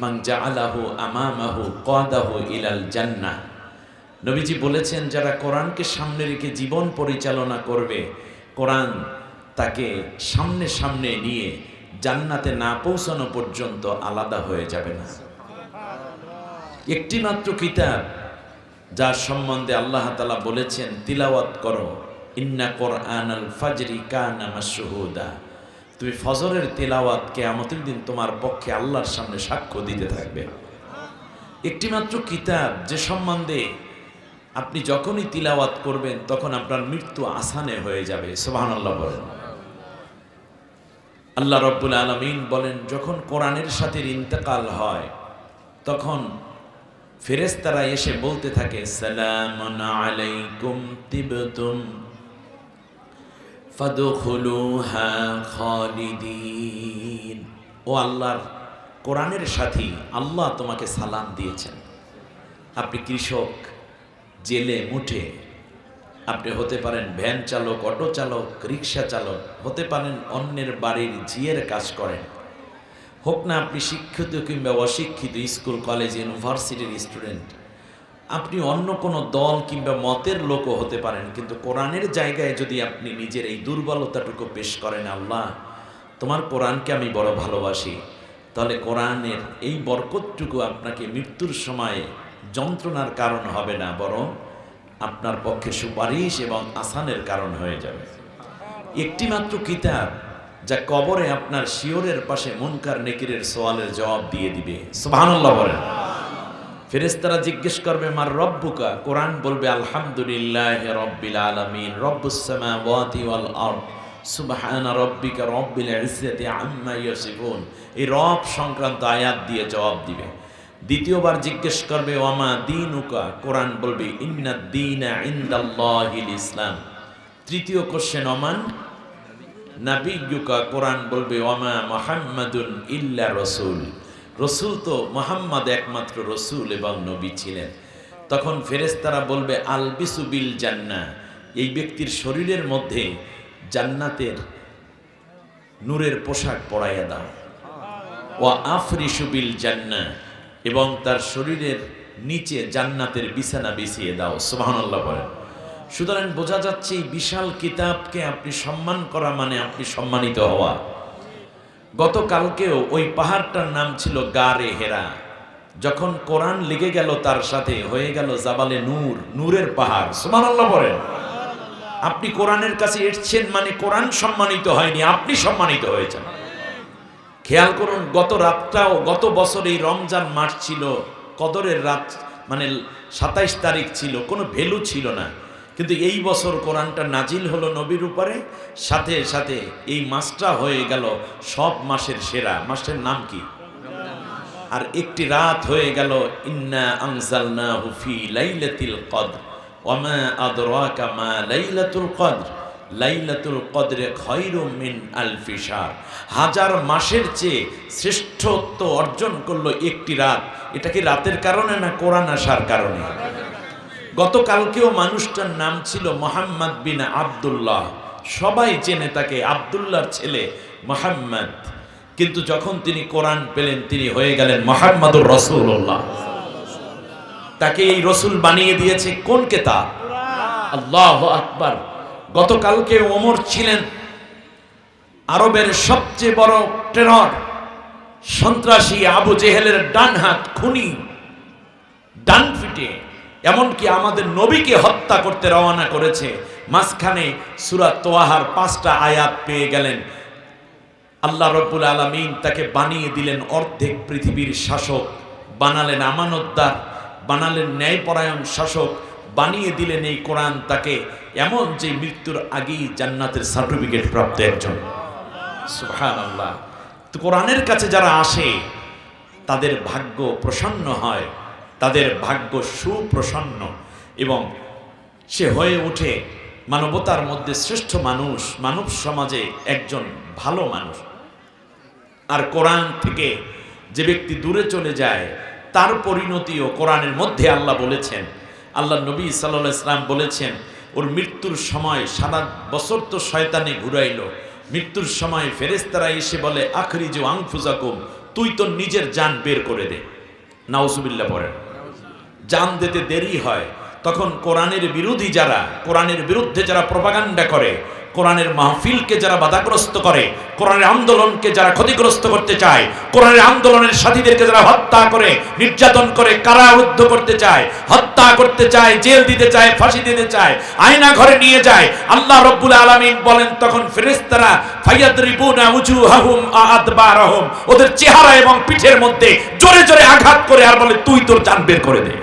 মান জাআলাহু আমামাহু কাদাহু ইলাল জান্নাহ। নবীজি বলেছেন, যারা কোরআনকে সামনে রেখে জীবন পরিচালনা করবে, কোরআন তাকে সামনে সামনে নিয়ে জান্নাতে না পৌঁছানো পর্যন্ত আলাদা হয়ে যাবে না। একটি মাত্র কিতাব যার সম্বন্ধে আল্লাহ তাআলা বলেছেন তিলাওয়াত করো, ইন্না কোরআনাল ফাজরি কানা মাশহুদা। তুমি ফজরের তিলাওয়াত কিয়ামতের দিন তোমার পক্ষে আল্লাহর সামনে সাক্ষ্য দিতে থাকবে। একটি মাত্র কিতাব যে সম্বন্ধে আপনি যখনই তিলাওয়াত করবেন তখন আপনার মৃত্যু আসানে হয়ে যাবে। সুবহানাল্লাহ বলেন। আল্লাহ রাব্বুল আলামিন বলেন, যখন কোরআনের সাথে ইন্তেকাল হয় তখন ফেরেশতারা এসে বলতে থাকে, সালামুন আলাইকুম তিবতুম ফাদখুলুহা খালিদিন। ও আল্লাহর কোরআনের সাথী, আল্লাহ তোমাকে সালাম দিয়েছেন। আপনি কৃষক, জেলে মুঠে, আপনি হতে পারেন ভ্যান চালক, অটো চালক, রিক্সা চালক, হতে পারেন অন্যের বাড়ির ঝিয়ের কাজ করেন, হোক না আপনি শিক্ষিত কিংবা অশিক্ষিত, স্কুল কলেজ ইউনিভার্সিটির স্টুডেন্ট, আপনি অন্য কোনো দল কিংবা মতের লোকও হতে পারেন, কিন্তু কোরআনের জায়গায় যদি আপনি নিজের এই দুর্বলতাটুকু পেশ করেন, আল্লাহ তোমার কোরআনকে আমি বড় ভালোবাসি, তাহলে কোরআনের এই বরকতটুকু আপনাকে মৃত্যুর সময়ে যন্ত্রণার কারণ হবে না, বরং আপনার পক্ষে সুপারিশ এবং আসানের কারণ হয়ে যাবে। একটি মাত্র কিতাব যা কবরে আপনার শিওরের পাশে মুনকার নেকিরের সওয়ালের জবাব দিয়ে দিবে। সুবহানাল্লাহ বলেন। ফেরেশতারা জিজ্ঞেস করবে, মার রব্বুকা? কোরআন বলবে, আলহামদুলিল্লাহি রাব্বিল আলামিন, রব্বুস সামাওয়াতি ওয়াল আরদ, সুবহানা রাব্বিকা রাব্বিল ইজ্জাতি আম্মা ইয়াসিফুন। এই রব সংক্রান্ত আয়াত দিয়ে জবাব দিবে। দ্বিতীয়বার জিজ্ঞেস করবে, ওয়ামা দীনুকা? কোরআন বলবে, ইন্নাদ দীনা ইনদাল্লাহিল ইসলাম। তৃতীয় কোশ্চেন, ওমান নাবিয়্যুকা? কোরআন বলবে, ওয়ামা মুহাম্মাদুন ইল্লা রাসূল। রসুল তো মুহাম্মদ একমাত্র রসুল এবং নবী ছিলেন। তখন ফেরেশতারা বলবে, আলবিসু বিল জান্নাহ, এই ব্যক্তির শরীরের মধ্যে জান্নাতের নূরের পোশাক পরাইয়া দাও। ওয়া আফরিসু বিল জান্নাহ, এবং তার শরীরের নিচে জান্নাতের বিছানা বিছিয়ে দাও। সুবহানাল্লাহ বলেন। সুতরাং বোঝা যাচ্ছে এই বিশাল কিতাবকে আপনি সম্মান করা মানে আপনি সম্মানিত হওয়া। গতকালকেও ওই পাহাড়টার নাম ছিল গারে হেরা। যখন কোরআন লেগে গেল তার সাথে, হয়ে গেল জাবালে নূর, নূরের পাহাড়। সুবহানাল্লাহ বলেন। আপনি কোরআনের কাছে এসেছেন মানে কোরআন সম্মানিত হয়নি, আপনি সম্মানিত হয়েছেন। খেয়াল করুন, গত রাতটাও, গত বছর এই রমজান মাস ছিল, কদরের রাত, মানে 27 তারিখ ছিল, কোনো ভ্যালু ছিল না, কিন্তু এই বছর কোরআনটা নাজিল হলো নবীর উপরে, সাথে সাথে এই মাসটা হয়ে গেল সব মাসের সেরা। মাসের নাম কি? আর একটি রাত হয়ে গেল, ইন্না আনজালনাহু ফি লাইলাতিল কদর ওয়া মা আদরাকা মা লাইলাতুল কদর লাইলাতুল কদরে খায়রুম মিন আলফি শাহর। হাজার মাসের চেয়ে শ্রেষ্ঠত্ব অর্জন করলো একটি রাত। এটা কি রাতের কারণে না কোরআন আসার কারণে? গতকালকেও মানুষটার নাম ছিল মুহাম্মদ বিন আব্দুল্লাহ, সবাই চেনে তাকে, আব্দুল্লাহর ছেলে মুহাম্মদ, কিন্তু যখন তিনি কোরআন পেলেন তিনি হয়ে গেলেন মুহাম্মাদুর রাসূলুল্লাহ। তাকে এই রসুল বানিয়ে দিয়েছে কোন কিতাব? আল্লাহু আকবার। গতকালকে ওমর ছিলেন আরবের সবচেয়ে বড় টেরর, সন্ত্রাসী, আবু জেহেলের ডান হাত, খুনি, ডান পিটে, এমনকি আমাদের নবীকে হত্যা করতে রওনা করেছে। মাঝখানে সূরা তোয়াহার 5টা আয়াত পেয়ে গেলেন। আল্লাহ রাব্বুল আলামিন তাকে বানিয়ে দিলেন অর্ধেক পৃথিবীর শাসক, বানালেন আমানতদার, বানালেন ন্যায়পরায়ণ শাসক, বানিয়ে দিলেন এই কোরআন তাকে এমন যে মৃত্যুর আগেই জান্নাতের সার্টিফিকেট প্রাপ্ত একজন। সুবহানাল্লাহ। তো কোরআনের কাছে যারা আসে তাদের ভাগ্য প্রসন্ন হয়, তাদের ভাগ্য সুপ্রসন্ন, এবং সে হয়ে ওঠে মানবতার মধ্যে শ্রেষ্ঠ মানুষ, মানব সমাজে একজন ভালো মানুষ। আর কোরআন থেকে যে ব্যক্তি দূরে চলে যায় তার পরিণতিও কোরআনের মধ্যে আল্লাহ বলেছেন। আল্লাহ নবী সাল্লাল্লাহু আলাইহি ওয়াসাল্লাম বলেছেন, ওর মৃত্যুর সময় সারা বছর তো শয়তানে ঘুরাইলো, মৃত্যুর সময় ফেরেশতারা এসে বলে, আখরিজু আনফুসাকুম, তুই তো নিজের জান বের করে দে। নাউজুবিল্লাহ পড়েন। জান দিতে দেরি হয়, তখন কোরআনের বিরোধী যারা, কোরআনের বিরুদ্ধে যারা প্রপাগান্ডা করে, কোরআনের মাহফিলকে যারা বাধাগ্রস্ত করে, কোরআনের আন্দোলনকে যারা ক্ষতিগ্রস্ত করতে চায়, কোরআনের আন্দোলনের সাথীদেরকে যারা হত্যা করে, নির্যাতন করে, কারারুদ্ধ করতে চায়, হত্যা করতে চায়, জেল দিতে চায়, ফাঁসি দিতে চায়, আয়না ঘরে নিয়ে যায়, আল্লাহ রাব্বুল আলামিন বলেন তখন ফেরেশতারা ফায়াদরিবুনা উজুহাহুম আদবারহুম, ওদের চেহারা এবং পিঠের মধ্যে জোরে জোরে আঘাত করে আর বলে তুই তোর জান বের করে দে।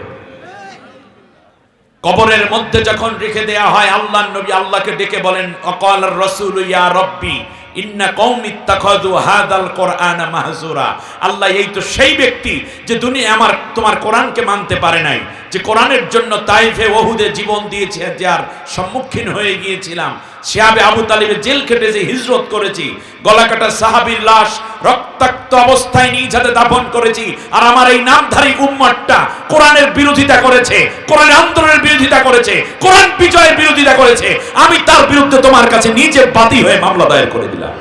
কবরের মধ্যে যখন রেখে দেয়া হয়, আল্লাহর নবী আল্লাহকে ডেকে বলেন অকালার রাসূল ইয়া রব্বি ইন্না কওমি ইত্তাখাযু হাযাল কুরআনা মাহজুরা। আল্লাহ, এই তো সেই ব্যক্তি যে দুনিয়া আমার তোমার কোরআনকে মানতে পারে নাই, যে কোরআনের জন্য তাইফে ওহুদে জীবন দিয়েছে, যার সম্মুখীন হয়ে গিয়েছিলাম, শিহাবে আবু তালিবের জেল খেটে যে হিজরত করেছি, গলাকাটা সাহাবীর লাশ রক্তাক্ত অবস্থায় নিজ হাতে দাফন করেছি, আর আমার এই নামধারী উম্মতটা কোরআনের বিরোধিতা করেছে, কোরআনের আন্দোলনের বিরোধিতা করেছে, কোরআন বিজয়ের বিরোধিতা করেছে, আমি তার বিরুদ্ধে তোমার কাছে নিজে বাদী হয়ে মামলা দায়ের করে দিলাম।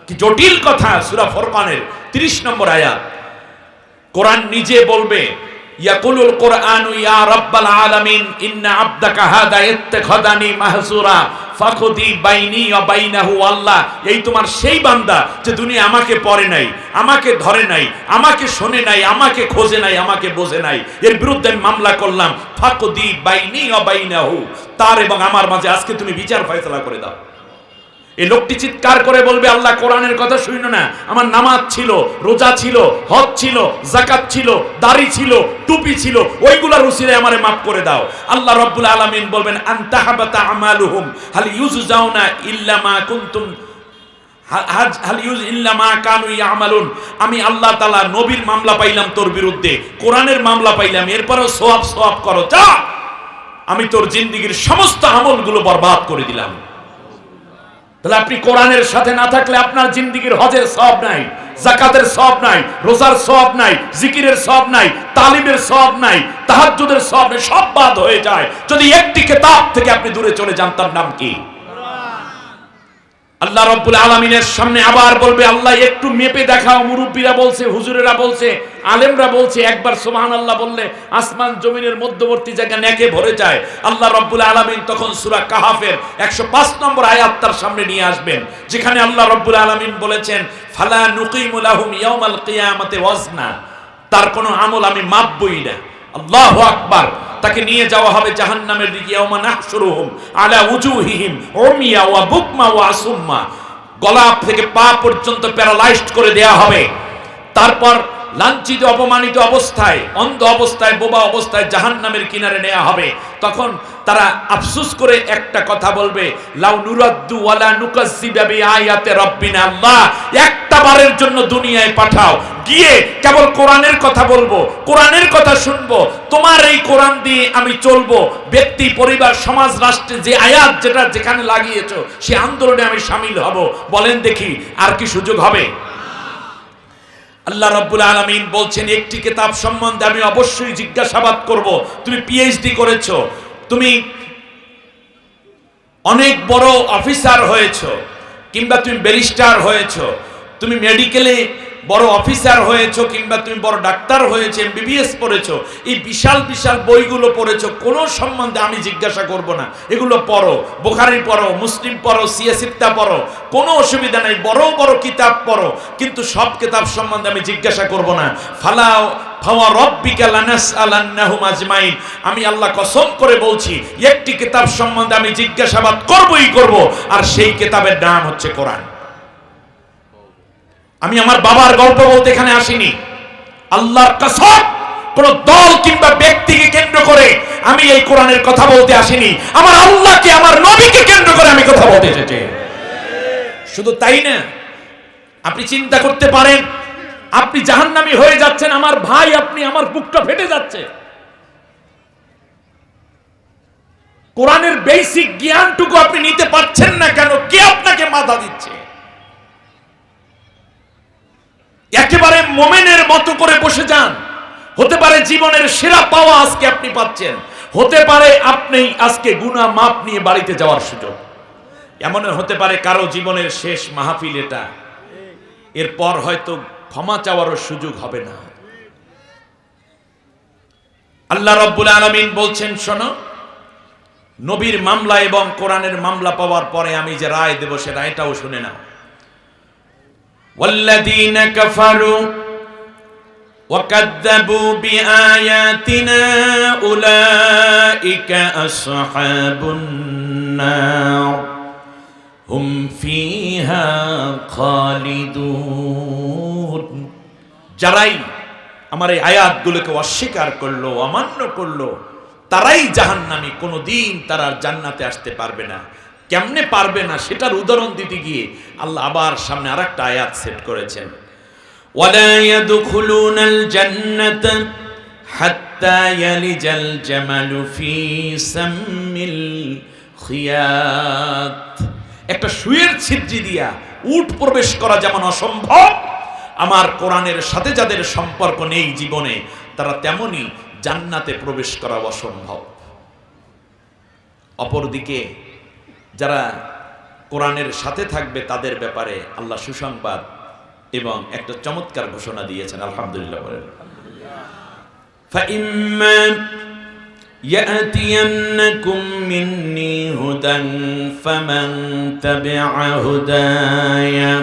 কি জটিল কথা! সূরা ফুরকানের 30 নম্বর আয়াত। কোরআন নিজে বলবে ইয়াকুলুল কুরআনু ইয়া রাব্বাল আলামিন ইন্না আবদাকা হাদা ইত্তাখাদানি মাহজুরা ফাখুদি বাইনি ওয়া বাইনাহু। আল্লাহ, এই তোমার সেই বান্দা যে দুনিয়া আমাকে পড়ে নাই, আমাকে ধরে নাই, আমাকে শোনে নাই, আমাকে খোঁজে নাই, আমাকে বোঝে নাই, এর বিরুদ্ধে আমি মামলা করলাম। ফাখুদি বাইনি ওয়া বাইনাহু, তার এবং আমার মাঝে আজকে তুমি বিচার ফয়সালা করে দাও। এই লোকটি চিৎকার করে বলবে আল্লাহ কোরআনের কথা শুনো না, আমার নামাজ ছিল, রোজা ছিল, হজ ছিল, যাকাত ছিল, দাড়ি ছিল, টুপি ছিল, ওইগুলোর উসিলায় আমারে maaf করে দাও। আল্লাহ রাব্বুল আলামিন বলবেন আনতা হাবাতা আমালুহুম হাল ইউজজাউনা ইল্লা মা কুনতুম হাল ইউজ ইল্লা মা কানু ইয়ামালুন। আমি আল্লাহ তাআলা নবীর মামলা পাইলাম তোর বিরুদ্ধে, কোরআনের মামলা পাইলাম, এরপরও সওয়াব করো, যা, আমি তোর জিন্দেগীর সমস্ত আমলগুলো বরবাদ করে দিলাম। তাহলে আপনি কোরআনের সাথে না থাকলে আপনার জিন্দেগীর হজের সওয়াব নাই, যাকাতের সওয়াব নাই, রোজার সওয়াব নাই, জিকিরের সওয়াব নাই, তালিমের সওয়াব নাই, তাহাজ্জুদের সওয়াব নাই, সব বাদ হয়ে যায় যদি একটি কিতাব থেকে আপনি দূরে চলে যান। তার নাম কি? আল্লাহ রাব্বুল আলামিনের সামনে আবার বলবে আল্লাহ একটু মেপে দেখাও। মুরব্বীরা বলছে, হুজুরেরা বলছে, আলেমরা বলছে, একবার সুবহানাল্লাহ বললে আসমান জমিনের মধ্যবর্তী জায়গা নেকে ভরে যায়। আল্লাহ রাব্বুল আলামিন তখন সূরা কাহাফের 105 নম্বর আয়াত তার সামনে নিয়ে আসবেন, যেখানে আল্লাহ রাব্বুল আলামিন বলেছেন ফালা নুকিমু লাহুম ইয়াউমাল কিয়ামাতি ওয়াজনা, তার কোনো আমল আমি মাপবই না। আল্লাহু আকবার। তাকে নিয়ে যাওয়া হবে জাহান্নামের দিকে। ইয়াউমা নাহশুরুহুম আলা উজুহিহিম উমিয়া ওয়া বুকমা ওয়া সুম্মা, গলা থেকে পা পর্যন্ত প্যারালাইজড করে দেয়া হবে। তারপর লাঞ্ছিত, অপমানিত অবস্থায়, অন্ধ অবস্থায়, বোবা অবস্থায় জাহান্নামের কিনারে নেওয়া হবে। তখন তারা আফসোস করে একটা কথা বলবে লাউ নুরাদ্দু ওয়ালা নুকাজ্জিবা বিআয়াতি রাব্বিনা। আল্লাহ, একটা বারের জন্য দুনিয়ায় পাঠাও, গিয়ে কেবল কোরআনের কথা বলবো, কোরআনের কথা শুনবো, তোমার এই কোরআন দিয়ে আমি চলবো, ব্যক্তি, পরিবার, সমাজ, রাষ্ট্রে যে আয়াত যেটা যেখানে লাগিয়েছো সে আন্দোলনে আমি শামিল হব। বলেন দেখি আর কি সুযোগ হবে? আল্লাহ রাব্বুল আলামিন বলছেন একটি কিতাব সম্বন্ধে আমি অবশ্যই জিজ্ঞাসাবাদ করব। তুমি পিএইচডি করেছো, তুমি অনেক বড় অফিসার হয়েছো, কিংবা তুমি ব্যারিস্টার হয়েছো, তুমি মেডিকেলে বড় অফিসার হয়েছো, কিংবা তুমি বড় ডাক্তার হয়েছো, এমবিবিএস পড়েছো, এই বিশাল বিশাল বইগুলো পড়েছো, কোনো সম্বন্ধে আমি জিজ্ঞাসা করব না। এগুলো পড়ো, বুখারী পড়ো, মুসলিম পড়ো, সিয়াসিত্তা পড়ো, কোনো অসুবিধা নাই, বড় বড় কিতাব পড়ো, কিন্তু সব কিতাব সম্বন্ধে আমি জিজ্ঞাসা করব না। ফালাও ফাওয়া রাব্বিকা লানাসআলান্নাহুম আজমাইন, আমি আল্লাহ কসম করে বলছি একটি কিতাব সম্বন্ধে আমি জিজ্ঞাসাবাদ করবই করব, আর সেই কিতাবের নাম হচ্ছে কোরআন। আমি আমার বাবার গল্প বলতে এখানে আসিনি, আল্লাহর কসম কোন দল কিংবা ব্যক্তিকে কেন্দ্র করে আমি এই কোরআনের কথা বলতে আসিনি, আমার আল্লাহকে, আমার নবীকে কেন্দ্র করে আমি কথা বলতে এসেছি। শুধু তাই না, আপনি চিন্তা করতে পারেন আপনি জাহান্নামী হয়ে যাচ্ছেন, আমার ভাই, আপনি, আমার বুকটা ফেটে যাচ্ছে। কোরআনের বেসিক জ্ঞানটুকু আপনি নিতে পারছেন না কেন? কে আপনাকে বাধা দিচ্ছে? একেবারে মোমেনের মতো করে বসে যান। হতে পারে জীবনের সেরা পাওয়া আজকে আপনি পাচ্ছেন, হতে পারে আপনি আজকে গুনাহ মাপ নিয়ে বাড়িতে যাওয়ার সুযোগ, এমন হতে পারে কারো জীবনের শেষ মাহফিল এটা, এরপর হয়তো ক্ষমা চাওয়ারও সুযোগ হবে না। আল্লাহ রাব্বুল আলামিন বলছেন, শোনো, নবীর মামলা এবং কোরআনের মামলা পাওয়ার পরে আমি যে রায় দেব সে রায়টাও শুনে নাও। ওয়াল্লাযীনা কাফারু ওয়া কাযযাবু বিআয়াতিনা উলাইকা আসহাবুন নার হুম ফিহা খালিদুন। যারাই আমার এই আয়াতগুলোকে অস্বীকার করলো, অমান্য করলো, তারাই জাহান্নামী, কোনোদিন তারা জান্নাতে আসতে পারবে না। কেমনে পারবে না সেটার উদাহরণ দিতে গিয়ে আল্লাহ আবার সামনে আরেকটা আয়াত সেট করেছেন, ওয়ালা ইয়াদখুলুনাল জান্নাতা হাত্তা ইয়ালিজাল জামালু ফি সাম্মিল খিয়াত। একটা সুয়ের ছিদ্রি দিয়া উট প্রবেশ করা যেমন অসম্ভব, আমার কোরআনের সাথে যাদের সম্পর্ক নেই জীবনে, তারা তেমনি জান্নাতে প্রবেশ করা অসম্ভব। অপরদিকে যারা কোরআনের সাথে থাকবে তাদের ব্যাপারে আল্লাহ সুসংবাদ এবং একটা চমৎকার ঘোষণা দিয়েছেন। আলহামদুলিল্লাহ বলেন। ফাইম্মা ইয়াতিয়ান্নাকুম মিন্নি হুদান ফামান তাবিআ হুদায়া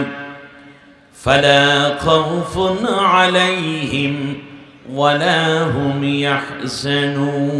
ফালা খাউফুন আলাইহিম ওয়ালা হুম ইয়াহজানুন।